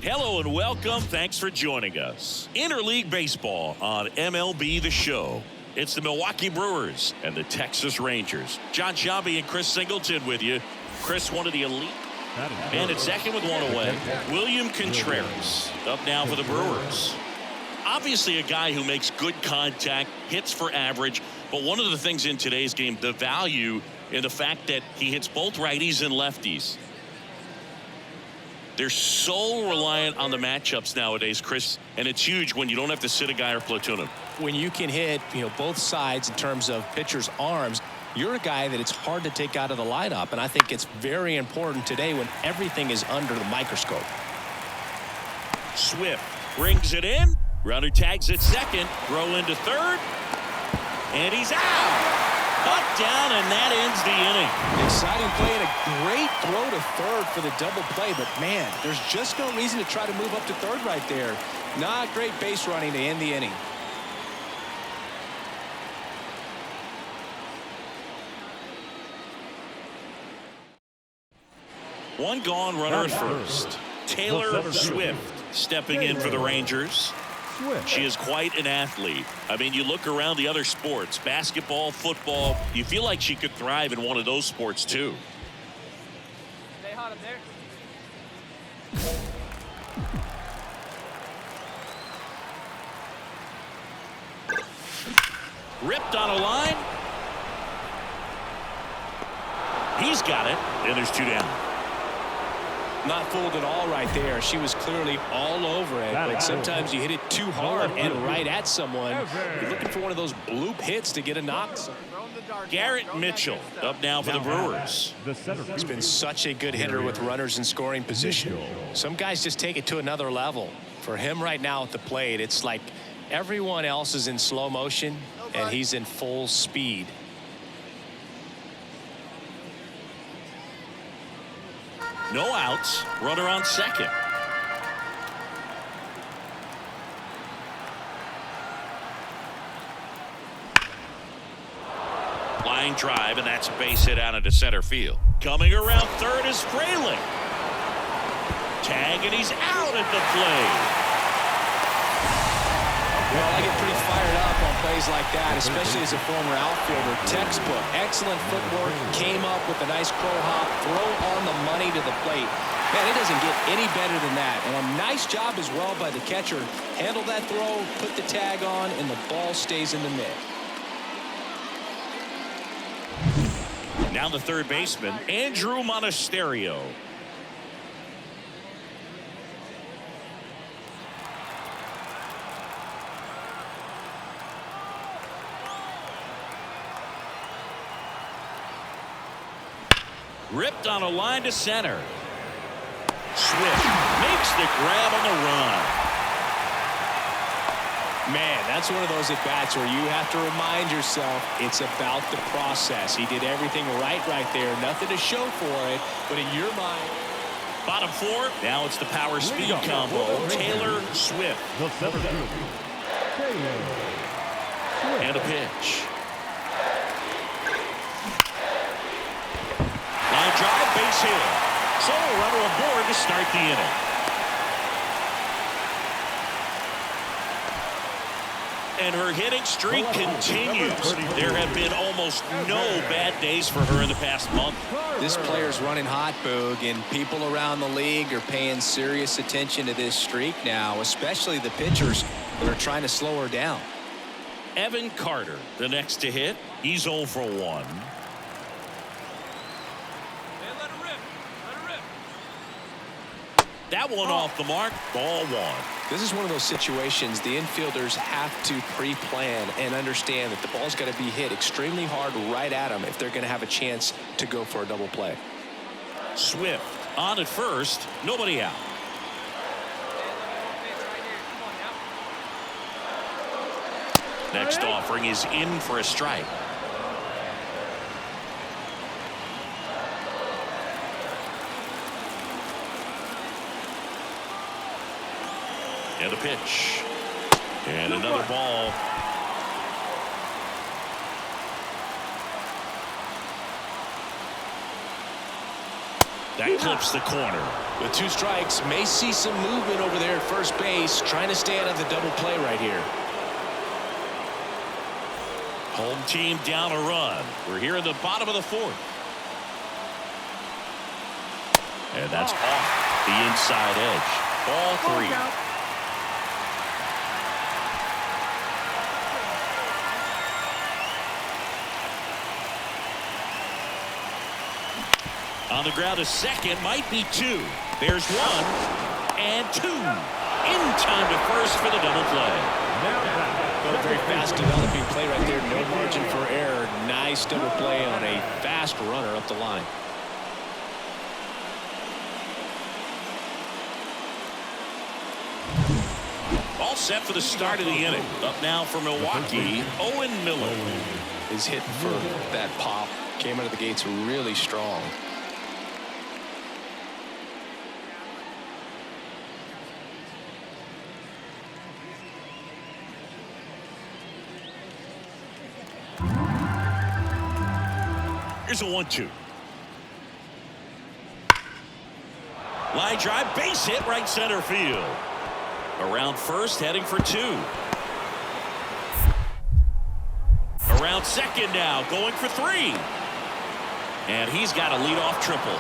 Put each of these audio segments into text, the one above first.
Hello and welcome. Thanks for joining us. Interleague Baseball on MLB The Show. It's the Milwaukee Brewers and the Texas Rangers. John Sciambi and Chris Singleton with you. Chris, one of the elite. And at second with one away, William Contreras up now for the Brewers. Obviously a guy who makes good contact, hits for average, but one of the things in today's game, the value in the fact that he hits both righties and lefties. They're so reliant on the matchups nowadays, Chris, and it's huge when you don't have to sit a guy or platoon him. When you can hit, both sides in terms of pitchers' arms, you're a guy that it's hard to take out of the lineup, and I think it's very important today when everything is under the microscope. Swift brings it in. Runner tags at second. Throw into third. And he's out. Cut down, and that ends the inning. Exciting play and a great throw to third for the double play, but man, there's just no reason to try to move up to third right there. Not great base running to end the inning. One gone, runner at first. Taylor Swift stepping in for the Rangers. She is quite an athlete. I mean, you look around the other sports, basketball, football, you feel like she could thrive in one of those sports too. Stay hot up there. Ripped on a line. He's got it, and there's two down. Not fooled at all right there. She was clearly all over it, but sometimes you hit it too hard and right at someone. You're looking for one of those bloop hits to get a knock. Garrett Mitchell up now for the Brewers. He's been such a good hitter with runners in scoring position. Some guys just take it to another level. For him right now at the plate, it's like everyone else is in slow motion and he's in full speed. No outs. Runner on second. Line drive, and that's a base hit out into center field. Coming around third is Fraley. Tag, and he's out at the plate. Well, I get pretty fired up on plays like that, especially as a former outfielder. Textbook, excellent footwork, came up with a nice crow hop, throw on the money to the plate. Man, it doesn't get any better than that. And a nice job as well by the catcher. Handle that throw, put the tag on, and the ball stays in the mitt. Now the third baseman, Andrew Monasterio. Ripped on a line to center. Swift makes the grab on the run. Man, that's one of those at-bats where you have to remind yourself it's about the process. He did everything right there. Nothing to show for it, but in your mind. Bottom four, now it's the power speed combo. Taylor Swift. And a pitch. Line drive, base hit. So a runner aboard to start the inning. And her hitting streak continues. There have been almost no bad days for her in the past month. This player's running hot, Boog, and people around the league are paying serious attention to this streak now, especially the pitchers that are trying to slow her down. Evan Carter, the next to hit. He's 0 for 1. That one off the mark. Ball one. This is one of those situations the infielders have to pre-plan and understand that the ball's got to be hit extremely hard right at them if they're going to have a chance to go for a double play. Swift on at first. Nobody out. Next offering is in for a strike. And a pitch. And another ball. That clips the corner. With 2 strikes, may see some movement over there at first base, trying to stay out of the double play right here. Home team down a run. We're here in the bottom of the 4th. And that's off the inside edge. Ball 3. On the ground, a second, might be 2. There's 1 and 2. In time to first for the double play. Well, very fast developing play right there. No margin for error. Nice double play on a fast runner up the line. All set for the start of the inning. Up now for Milwaukee, Owen Miller. Is hitting for that pop. Came out of the gates really strong. Here's a 1-2. Line drive, base hit, right center field. Around first, heading for 2. Around second now, going for 3. And he's got a leadoff triple.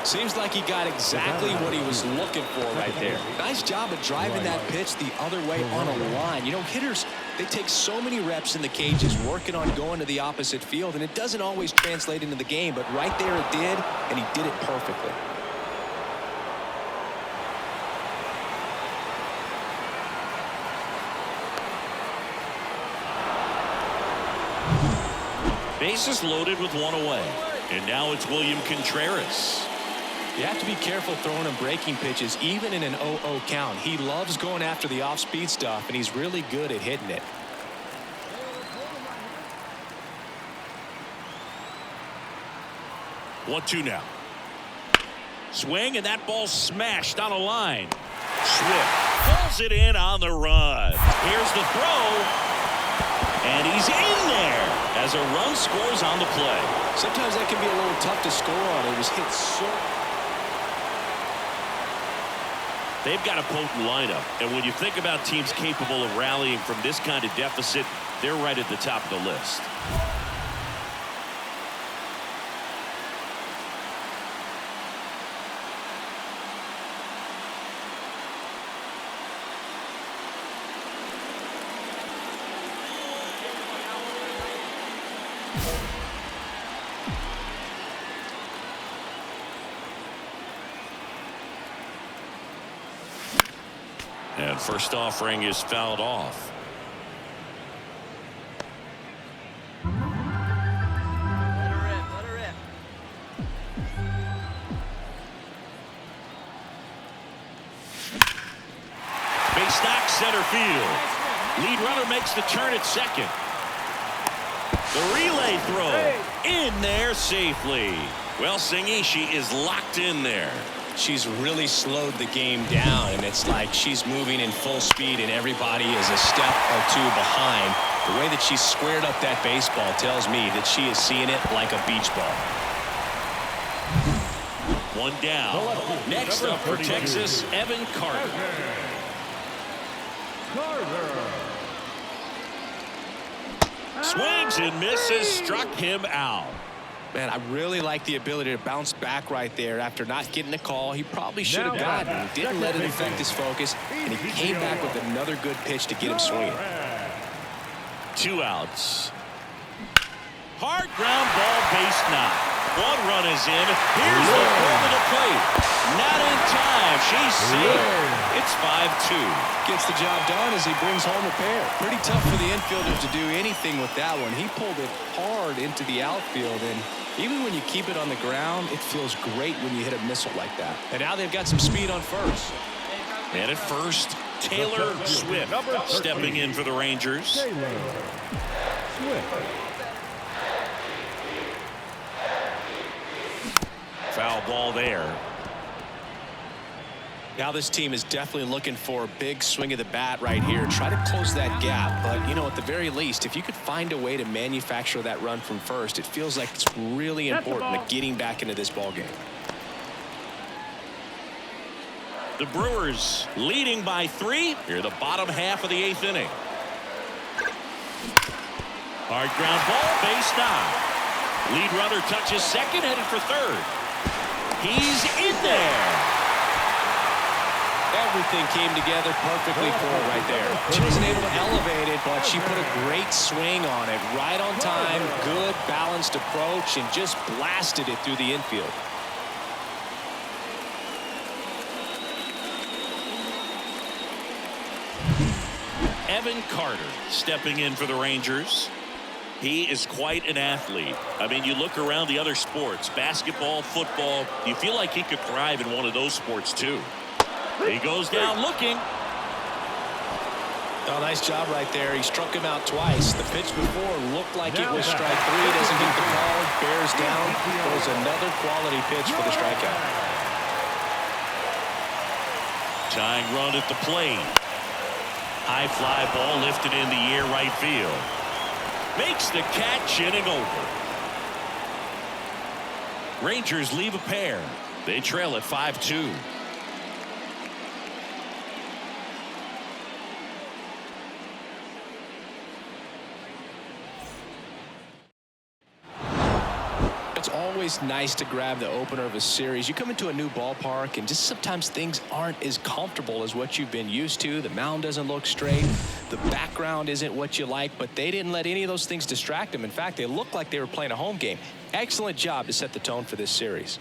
Seems like he got exactly what he was looking for right there. Nice job of driving that pitch the other way on a line. You know, hitters, they take so many reps in the cages working on going to the opposite field, and it doesn't always translate into the game, but right there it did, and he did it perfectly. Bases loaded with 1 away. And now it's William Contreras. You have to be careful throwing him breaking pitches, even in an 0-0 count. He loves going after the off-speed stuff, and he's really good at hitting it. One, 2 now. Swing, and that ball smashed on a line. Swift pulls it in on the run. Here's the throw. And he's in there as a run scores on the play. Sometimes that can be a little tough to score on. It was hit so... They've got a potent lineup, and when you think about teams capable of rallying from this kind of deficit, they're right at the top of the list. And first offering is fouled off. Let her rip. Base knock, center field. Lead runner makes the turn at second. The relay throw in there safely. Well, Singy, she is locked in there. She's really slowed the game down, and it's like she's moving in full speed and everybody is a step or 2 behind. The way that she squared up that baseball tells me that she is seeing it like a beach ball. 1 down. Next up for Texas, Evan Carter. Swings and misses, struck him out. Man, I really like the ability to bounce back right there after not getting a call. He probably should have gotten it. He didn't let it affect his focus, and he came back with another good pitch to get him swinging. 2 outs. Hard ground ball, base knock. 1 run is in. Here's the throw to the plate. Not in time. She's safe. It's 5-2. Gets the job done as he brings home a pair. Pretty tough for the infielder to do anything with that one. He pulled it hard into the outfield, and even when you keep it on the ground, it feels great when you hit a missile like that. And now they've got some speed on first. And at first, Taylor Swift stepping in for the Rangers. Foul ball there. Now this team is definitely looking for a big swing of the bat right here. Try to close that gap. But, you know, at the very least, if you could find a way to manufacture that run from first, it feels like it's really important to getting back into this ball game. The Brewers leading by 3 here the bottom half of the 8th inning. Hard ground ball, base knock. Lead runner touches second, headed for third. He's in there. Everything came together perfectly for her right there. She wasn't able to elevate it, but she put a great swing on it. Right on time, good balanced approach, and just blasted it through the infield. Evan Carter stepping in for the Rangers. He is quite an athlete. I mean, you look around the other sports, basketball, football, you feel like he could thrive in one of those sports too. He goes down looking. Oh, nice job right there. He struck him out twice. The pitch before looked like it was strike 3. Doesn't get the call. Bears down. Throws another quality pitch for the strikeout. Tying run at the plate. High fly ball lifted in the air right field. Makes the catch, inning over. Rangers leave a pair. They trail at 5-2. It's always nice to grab the opener of a series. You come into a new ballpark and just sometimes things aren't as comfortable as what you've been used to. The mound doesn't look straight. The background isn't what you like, but they didn't let any of those things distract them. In fact, they looked like they were playing a home game. Excellent job to set the tone for this series.